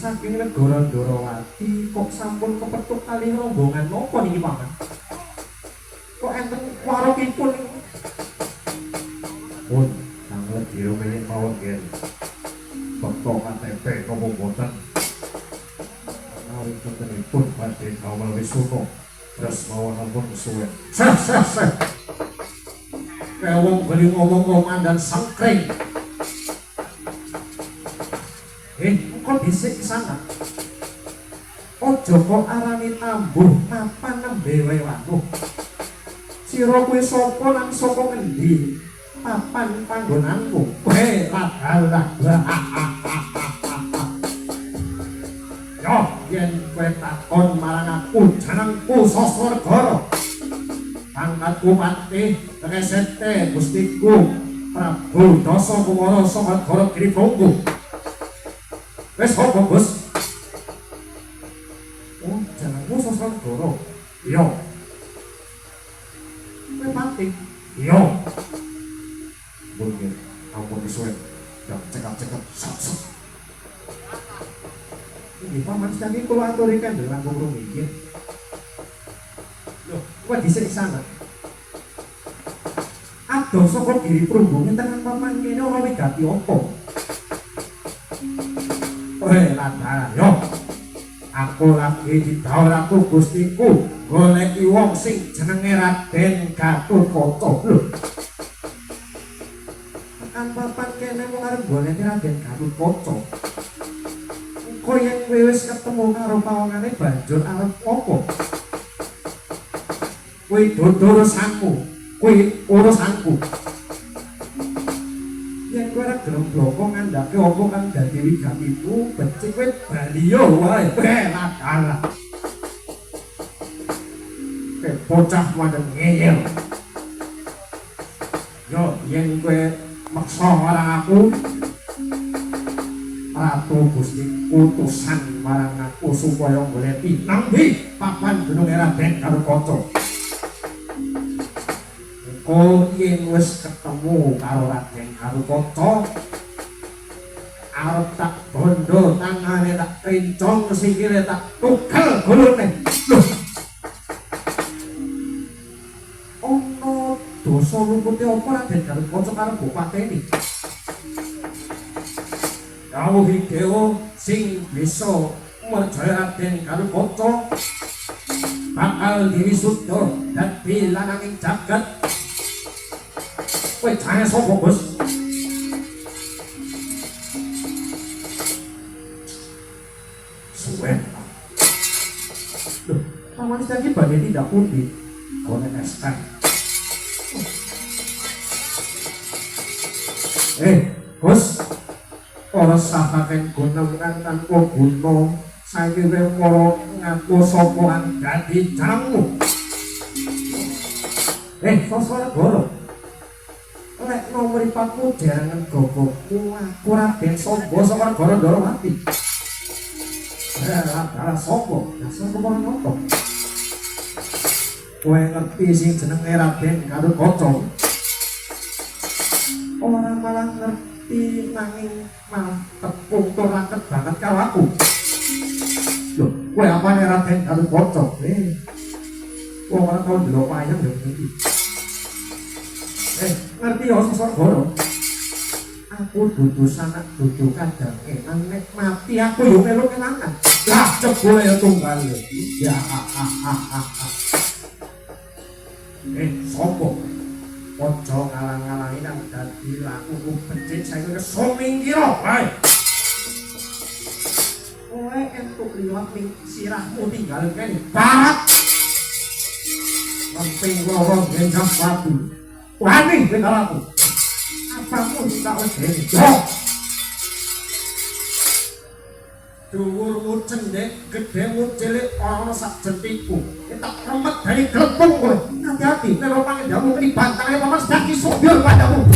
Saking negara Ndorowati kok sampun kepethuk kali rombongan napa niki Paman? Kok enten warokipun pun sanget dirumene mawon nggih. Bekto KTP napa boten? Awit tentenipun badhe kawula wisuta. Terus mawon ampun suwe. Sah. Kayak wong beli ngomong mandan sangkring. Kok dhisik sana? Ojo kok arani tambuh papan nembe wae waduh. Sira kuwi sapa lan saka ngendi? Papan panggonanku. Lah. Yo, yen kowe takon marang aku jenengku Saswargara. Pangkatku patih Resete Gustiku Prabu Dasakumara Sahadatgara Giripangga. Wes kok Bos? Oh, jenengku Saswargara. Iya. Kowe mati. Iya. Mungkin ampun disuwun. Dak cekap-cekap sak. Iki Paman sakit kula aturi kendel langkung rumiyin. Loh, kok dhisik sana? Adoh saka Giripangga ngenten Paman kene ora wigati apa? Lantaran yo aku lagi didhawuhake Gustiku goleki wong sing jenenge Raden Gatotkaca lho. Papan kene wong arep goleki Raden Gatotkaca. Engko yen kowe wis ketemu karo pawongane banjur arep apa? Kowe dudu urusanku, kowe urusanku. Yen kowe ora gelem bloko ngandhake apa kang dadi wigatiku, becik kowe baliyo wae. Lah. Bocah wadon ngeyel. Yo, yen kowe maksa marang aku, Ratu Gusti utusan marang aku supaya goleki nang ndi papan gunung Raden Gatotkaca. Kok yen wis ketemu karo Raden Gatotkaca arep tak bondo tangane tak pincong sikile tak tukel gulune. Lho. Ono dosa lupute apa Raden Gatotkaca karo bupateni? Dawuh Dewa sing bisa merjaya Raden Gatotkaca bakal diwisudha dadi lananging jagat. Kowe jane sapa, Bos? Suwen. Loh, Paman iki badhe tindak pundi? Konen eskan. Bos, ora para sahaken gunung kang tanpa guna saiki para ngaku sapa dadi jamu. Saswanegara. Lek nomor ipatmu derangan gogokku aku Raden Samba saka negara Ndarawati. Adalah sapa? Sapa ngono? Kowe ngerti sing jenenge Raden Garukaca? Ora malah ngerti nanging malah tepung turaket banget karo aku. Lho, kowe apane Raden Garukaca? Wong ora tau ndelok wayang yo iki. Ngerti ya Saswanegara? Aku dudu sanak dudu kadang nek mati aku yo melu kelangan. Lah jebule ya tunggal. Ya sapa? Aja ngalang-alangi nang dadi lakuku becik saiki wis sumingkira bae. Kowe entuk liwat ning sirahmu tinggal kene. Barat. Samping loro genjang batu. Wani bener aku. Apamu tak wis dhuwurmu cendhek, gedhemu cilik ana sak jentiku. Tak remet dari glepung kowe. Hati-hati nek pangendamu kelibat kaya pamas daki sobyur padamu.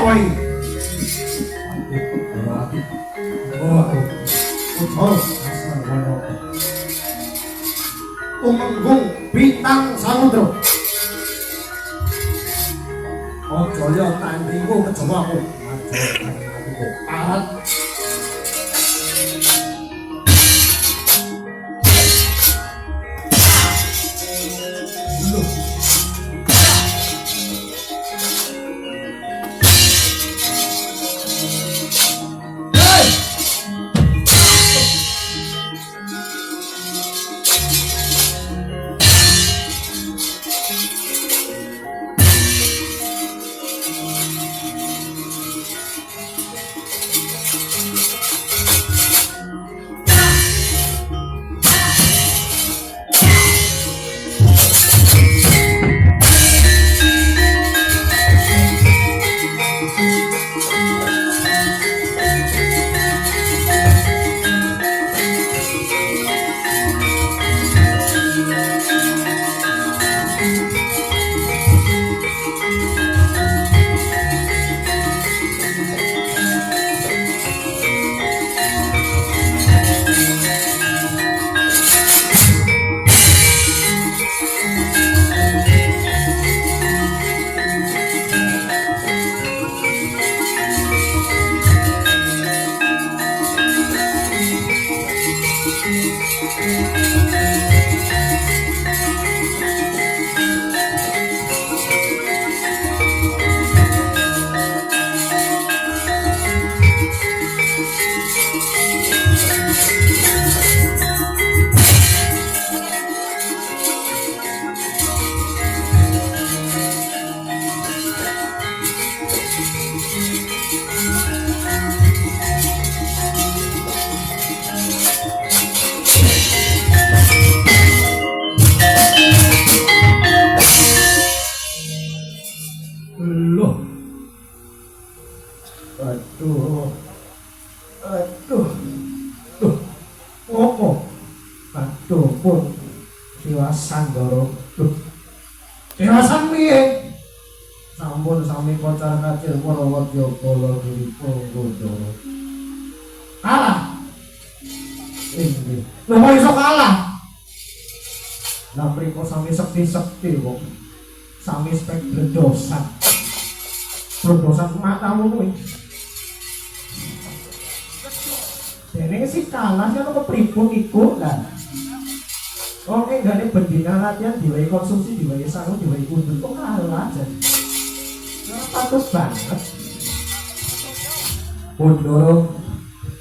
wae. Tumenggung bintang samudra. Ojo yo tandingku kejawa aku. Arat aduh, aduh, aduh, opo, aduh pun, siwasan doro, aduh, siwasan piye? Sampun sami kocar kacir Wonowadya kala diripun Gondoro. Kalah. Ini, lho kok iso kalah? Lah mriko sami sekti-sekti kok. Sami spek bledosan. Bledosan matamu kuwi. Dene si kalah ya kok pripun iku lah. Oke, gak bendina latihan diwai konsumsi, diwai sangu, diwai kudus kok kalah aja. Patut banget. Gondoro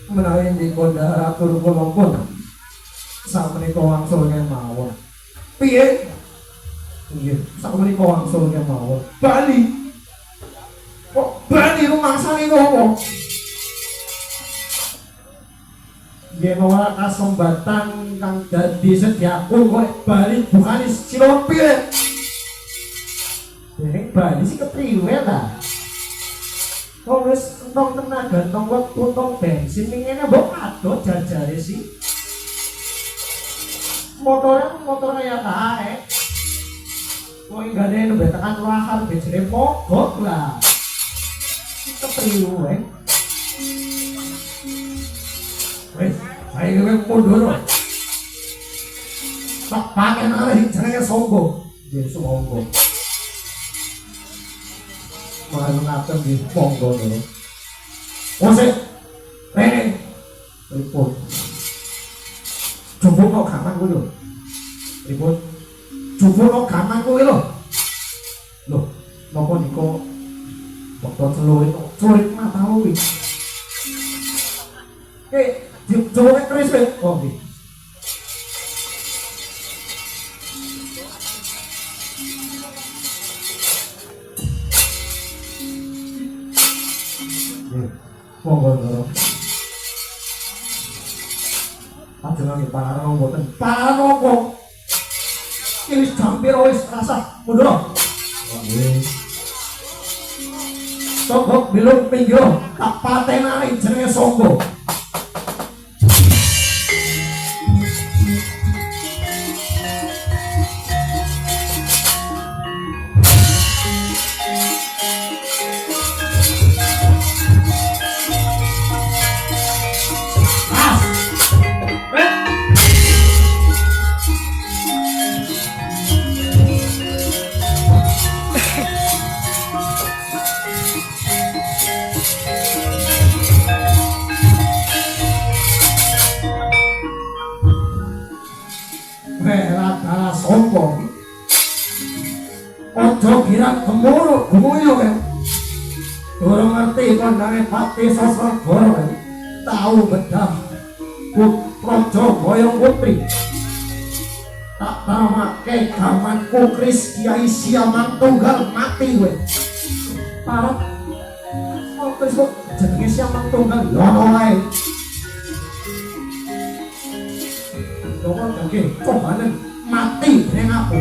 menawi dikondha atur kula pun sakmenika wangsul kemawon. Piye? Nggih, sakmenika wangsul kemawon. Bali. Kok bali rumangsane ngopo? Nggih mawa kasembatan kang dadi sediaku kok bali bukane sira piye? Dereng bali sih kepriwe lah. Kok wis entong tenaga, entong wektu, entong bensin ngene mbok adot jajare sih. Motor kaya kae. Kok enggak ada yang betekan lahar bejere mogok lah. Kepriwe? Wes, saya kowe mundur. Tak pakai nang jenenge sombong. Nggih sombong. Malu ngaten di monggo lho. Ose. Rene. Ripun. Jupuk kok gaman kuwi lho. Ripun. Jupuk kok gaman kuwi lho. Lho, napa niku waktu celurit matamu kuwi. Jupuk keris kowe. Oh nggih. Monggo lho. Panjenengan paranon mboten. Paranon kok. Iki wis jam piro wis rasah mundur. Nggih. Sok bilung pinggir tak patenane jenenge Sangga. pikiran gemuruh gemuruh ya. Durung ngerti kandhane Pati Sasragara tahu bedah Praja Boyong Putri tak tamake gamanku Kris Kyai Siamang Tunggal mati kowe. Parep Kris kok jenenge Siamang Tunggal lono wae. Coba oke, cobanen mati ning aku.